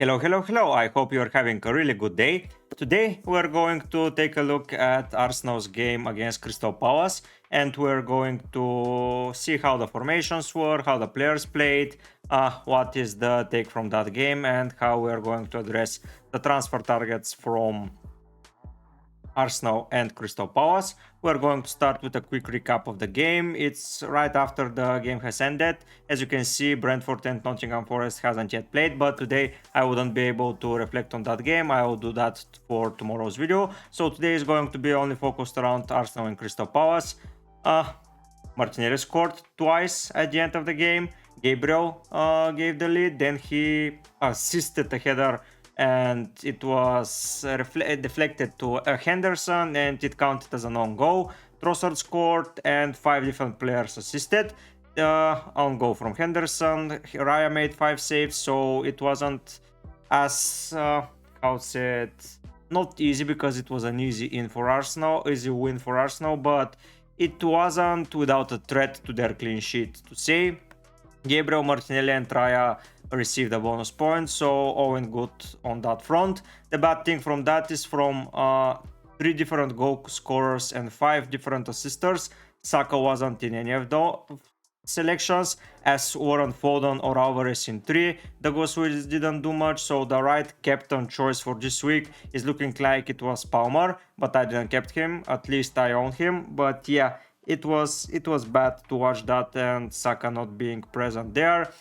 Hello, hello, hello. I hope you're having a really good day. Today we're going to take a look at Arsenal's game against Crystal Palace and we're going to see how the formations were, how the players played, what is the take from that game, and how we're going to address the transfer targets from Arsenal and Crystal Palace. We're going to start with a quick recap of the game. It's right after the game has ended. As you can see, Brentford and Nottingham Forest hasn't yet played, but today I wouldn't be able to reflect on that game. I will do that for tomorrow's video. So today is going to be only focused around Arsenal and Crystal Palace. Martinelli scored twice at the end of the game. Gabriel gave the lead, then he assisted a header and it was deflected to Henderson and it counted as an own goal. Trossard scored and 5 different players assisted. On goal from Henderson. Raya made 5 saves, so it wasn't as not easy, because it was an easy win for Arsenal, but it wasn't without a threat to their clean sheet to say. Gabriel, Martinelli and Raya received a bonus point, so all in good on that front. The bad thing from that is from 3 different goal scorers and 5 different assisters, Saka wasn't in any of the selections, as Warren, Foden or Alvarez in 3. The Gw22 didn't do much, so the right captain choice for this week is looking like it was Palmer, but I didn't kept him, at least I own him. But yeah, it was bad to watch that and Saka not being present there.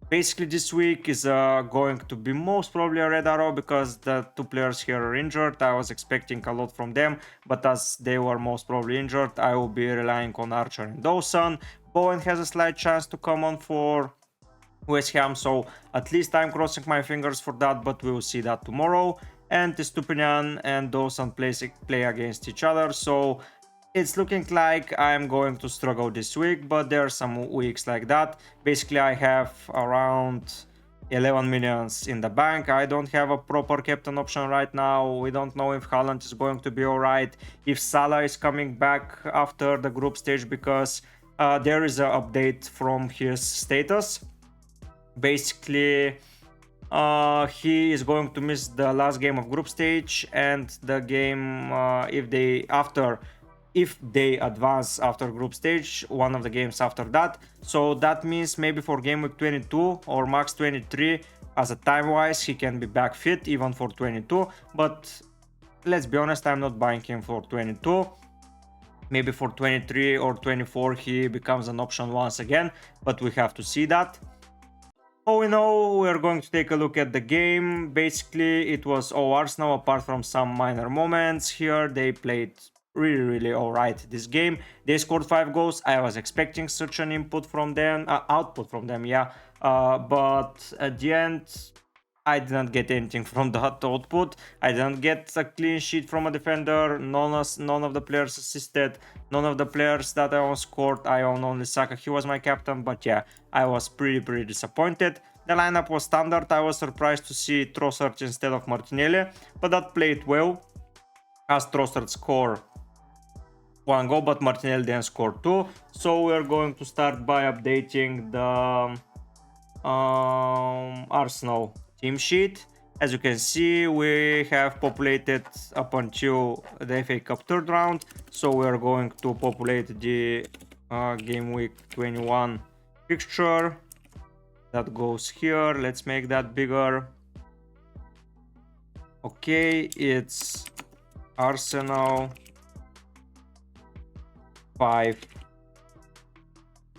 Basically, this week is going to be most probably a red arrow, because the 2 players here are injured. I was expecting a lot from them, but as they were most probably injured, I will be relying on Archer and Dawson. Bowen has a slight chance to come on for West Ham, so at least I'm crossing my fingers for that, but we will see that tomorrow. And Estupinian and Dawson play against each other, so it's looking like I'm going to struggle this week, but there are some weeks like that. Basically, I have around 11 millions in the bank. I don't have a proper captain option right now. We don't know if Haaland is going to be alright, if Salah is coming back after the group stage, because there is an update from his status. Basically, he is going to miss the last game of group stage and the game if they advance after group stage, one of the games after that. So that means maybe for Gameweek 22 or max 23, as a time wise, he can be back fit even for 22. But let's be honest, I'm not buying him for 22. Maybe for 23 or 24 he becomes an option once again, but we have to see that. All in all, we're going to take a look at the game. Basically, it was all Arsenal apart from some minor moments here. They played really alright this game. They scored 5 goals. I was expecting such an output from them, but at the end I didn't get anything from that output. I didn't get a clean sheet from a defender. None of the players assisted. None of the players that I own scored. I own only Saka. He was my captain, but yeah, I was pretty disappointed. The lineup was standard. I was surprised to see Trossard instead of Martinelli, but that played well, as Trossard scored 1 goal, but Martinelli then scored 2. So we're going to start by updating the Arsenal team sheet. As you can see, we have populated up until the FA Cup 3rd round, so we are going to populate the Gameweek 21 fixture. That goes here. Let's make that bigger. Okay, it's Arsenal 5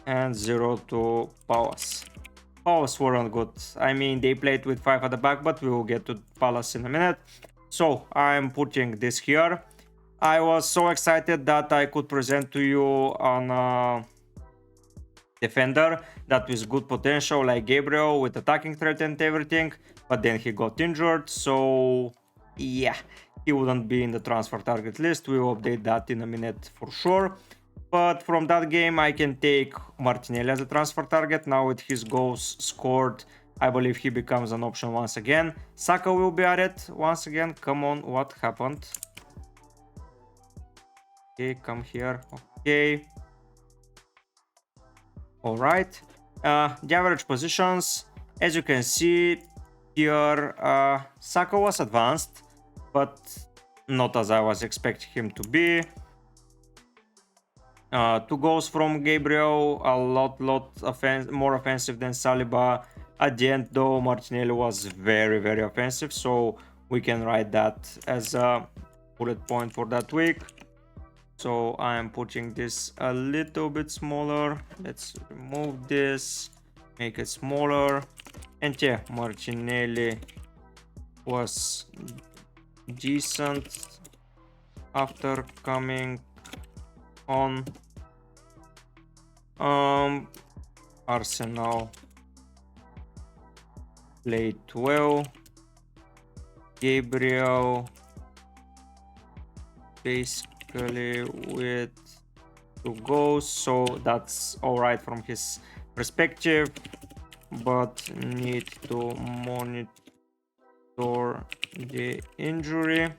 and 0 to Palace. Palace weren't good. I mean, they played with 5 at the back, but we will get to Palace in a minute. So I'm putting this here. I was so excited that I could present to you on a defender that with good potential like Gabriel with attacking threat and everything, but then he got injured, so yeah, he wouldn't be in the transfer target list. We will update that in a minute for sure. But from that game, I can take Martinelli as a transfer target. Now with his goals scored, I believe he becomes an option once again. Saka will be added once again. Come on, what happened? Okay, come here. Okay. Alright. The average positions, as you can see, Here, Saka was advanced, but not as I was expecting him to be. 2 goals from Gabriel, a lot more offensive than Saliba. At the end, though, Martinelli was very offensive, so we can write that as a bullet point for that week. So I am putting this a little bit smaller. Let's remove this, make it smaller. And yeah, Martinelli was decent after coming on. Arsenal played well. Gabriel basically with 2 goals, so that's all right from his perspective, but need to monitor the injury.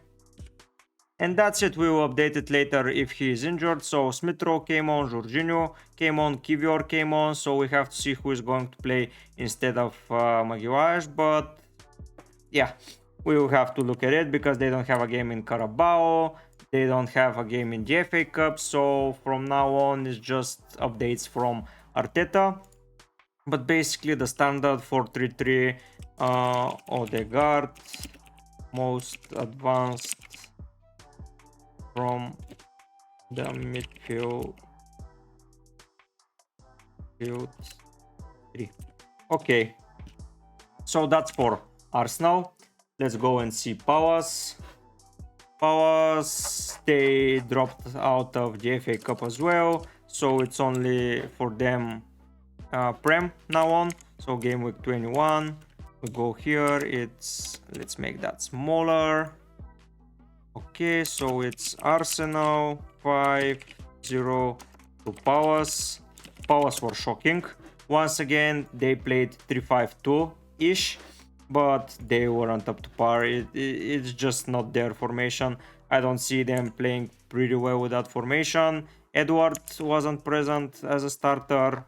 And that's it, we will update it later if he is injured. So Smith-Rowe came on, Jorginho came on, Kivior came on, so we have to see who is going to play instead of Maguire, but yeah, we will have to look at it because they don't have a game in Carabao, they don't have a game in the FA Cup, so from now on it's just updates from Arteta. But basically the standard 4-3-3, Odegaard, most advanced from the midfield 3. Okay, so that's for Arsenal. Let's go and see Palace. They dropped out of the FA Cup as well, so it's only for them Prem now on. So Gameweek 21, we go here, let's make that smaller. Okay, so it's Arsenal 5-0 to Palace. Palace were shocking. Once again, they played 3-5-2-ish, but they weren't up to par. It's just not their formation. I don't see them playing pretty well with that formation. Edward wasn't present as a starter.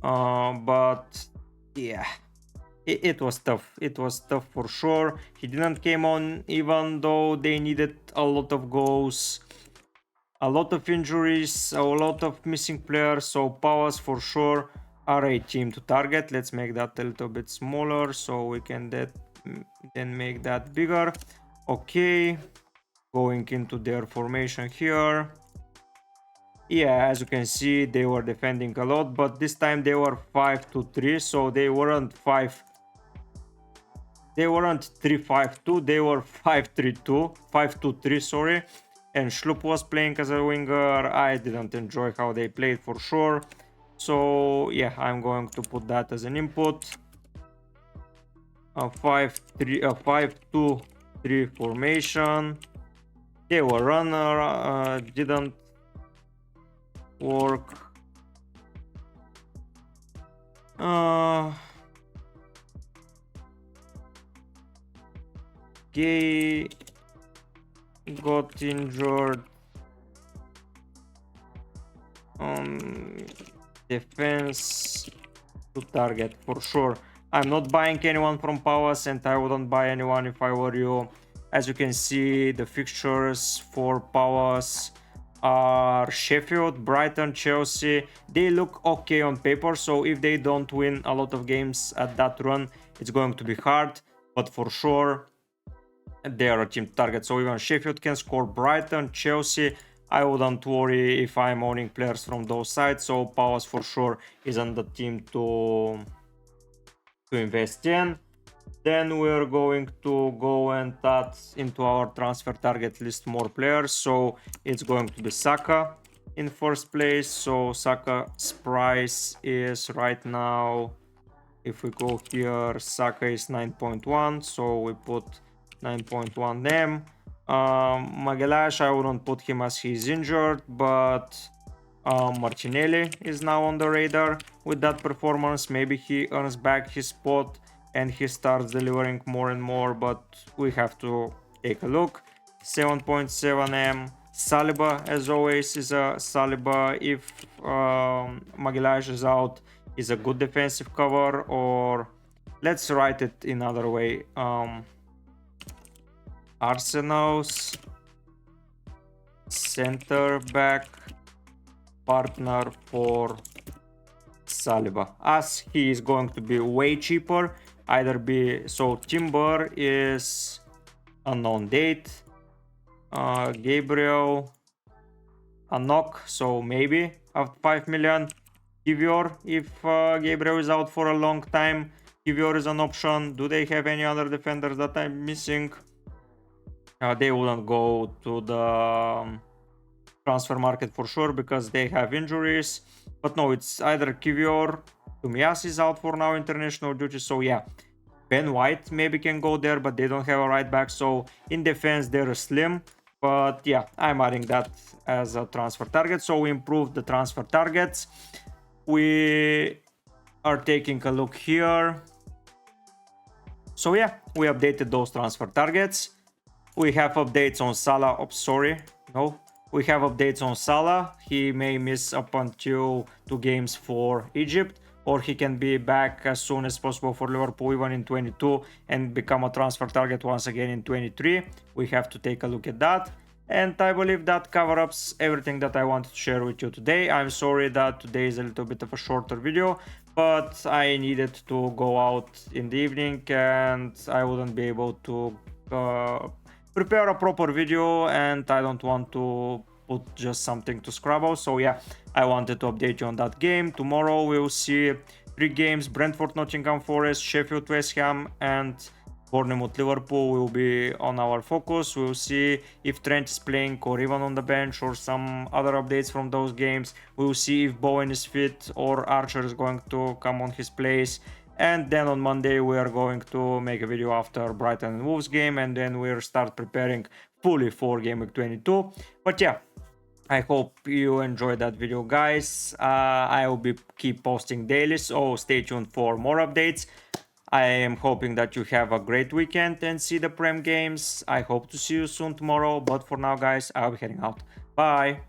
But yeah, it was tough. It was tough for sure. He didn't came on even though they needed a lot of goals, a lot of injuries, a lot of missing players. So Palace for sure are a team to target. Let's make that a little bit smaller so we can then make that bigger. Okay, going into their formation here. Yeah, as you can see, they were defending a lot, but this time they were 5-2-3, so they weren't 3-5-2, they were 5-3-2, sorry. And Schlupp was playing as a winger. I didn't enjoy how they played for sure. So yeah, I'm going to put that as an input. A 5-2-3 formation. They were runner, didn't work. Gay got injured. Defense to target for sure. I'm not buying anyone from Palace, and I wouldn't buy anyone if I were you. As you can see, the fixtures for Palace are Sheffield, Brighton, Chelsea. They look okay on paper, so if they don't win a lot of games at that run, it's going to be hard, but for sure they are a team to target. So even Sheffield can score. Brighton, Chelsea, I wouldn't worry if I'm owning players from those sides. So Palace for sure isn't the team to invest in. Then we're going to go and add into our transfer target list more players. So it's going to be Saka in first place. So Saka's price is right now, if we go here, Saka is 9.1. So we put 9.1 M. Magalhaes, I wouldn't put him as he's injured, but Martinelli is now on the radar with that performance. Maybe he earns back his spot and he starts delivering more and more, but we have to take a look. 7.7 M. Saliba, as always, is a Saliba. If Magalhaes is out, is a good defensive cover, or let's write it in another way. Arsenal's center back partner for Saliba, as he is going to be way cheaper. Either be so Timber is unknown date, Gabriel a knock, so maybe after 5 million. Kivior, if Gabriel is out for a long time, Kivior is an option. Do they have any other defenders that I'm missing? They wouldn't go to the transfer market for sure because they have injuries. But no, it's either Kivior, Tomias is out for now, international duty. So yeah, Ben White maybe can go there, but they don't have a right back. So in defense, they're slim. But yeah, I'm adding that as a transfer target. So we improved the transfer targets. We are taking a look here. So yeah, we updated those transfer targets. We have updates on Salah. Oh, sorry. No. We have updates on Salah. He may miss up until 2 games for Egypt, or he can be back as soon as possible for Liverpool, even in 22, and become a transfer target once again in 23. We have to take a look at that. And I believe that covers everything that I wanted to share with you today. I'm sorry that today is a little bit of a shorter video, but I needed to go out in the evening and I wouldn't be able to prepare a proper video, and I don't want to put just something to Scrabble. So yeah, I wanted to update you on that game. Tomorrow we'll see 3 games: Brentford, Nottingham Forest, Sheffield, West Ham, and Bournemouth, Liverpool will be on our focus. We'll see if Trent is playing or even on the bench, or some other updates from those games. We'll see if Bowen is fit or Archer is going to come on his place. And then on Monday we are going to make a video after Brighton and Wolves game, and then we'll start preparing fully for Gameweek 22. But yeah, I hope you enjoyed that video, guys. I will be keep posting daily, so stay tuned for more updates. I am hoping that you have a great weekend and see the Prem games. I hope to see you soon tomorrow, but for now, guys, I'll be heading out. Bye!